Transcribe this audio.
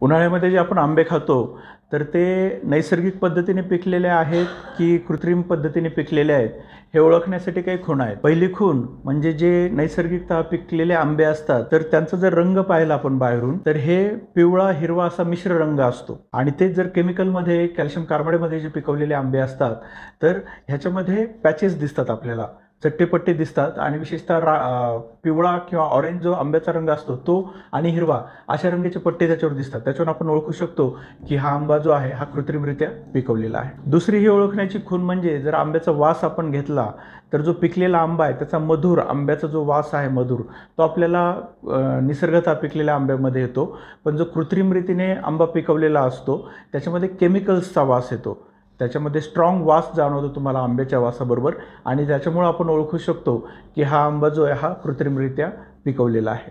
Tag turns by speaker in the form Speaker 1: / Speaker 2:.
Speaker 1: उन्हाळ्यामध्ये जे आपण आंबे खातो तर ते नैसर्गिक पद्धतीने पिकलेले आहेत की कृत्रिम पद्धतीने पिकलेले आहेत हे ओळखण्यासाठी काही खूण आहेत. पहिली खूण म्हणजे जे नैसर्गिकतः पिकलेले आंबे असतात तर त्यांचा जर रंग पाहिला आपण बाहेरून तर हे पिवळा हिरवा असा मिश्र रंग असतो आणि ते जर केमिकलमध्ये कॅल्शियम कार्बाइडमध्ये जे पिकवलेले आंबे असतात तर ह्याच्यामध्ये पॅचेस दिसतात आपल्याला, चट्टेपट्टे दिसतात आणि विशेषतः पिवळा किंवा ऑरेंज जो आंब्याचा रंग असतो तो आणि हिरवा अशा रंगाचे पट्टे त्याच्यावर दिसतात. त्याच्यावर आपण ओळखू शकतो की हा आंबा जो आहे हा कृत्रिमरित्या पिकवलेला आहे. दुसरी ही ओळखण्याची खूण म्हणजे जर आंब्याचा वास आपण घेतला तर जो पिकलेला आंबा आहे त्याचा मधुर आंब्याचा जो वास आहे मधुर तो आपल्याला निसर्गतः पिकलेल्या आंब्यामध्ये येतो, पण जो कृत्रिमरीतीने आंबा पिकवलेला असतो त्याच्यामध्ये केमिकल्सचा वास येतो. त्याच्यामध्ये स्ट्रॉंग वास जाणवतो तुम्हाला आंब्याच्या वासाबरोबर आणि त्याच्यामुळे आपण ओळखू शकतो की हा आंबा जो आहे हा कृत्रिमरित्या पिकवलेला आहे.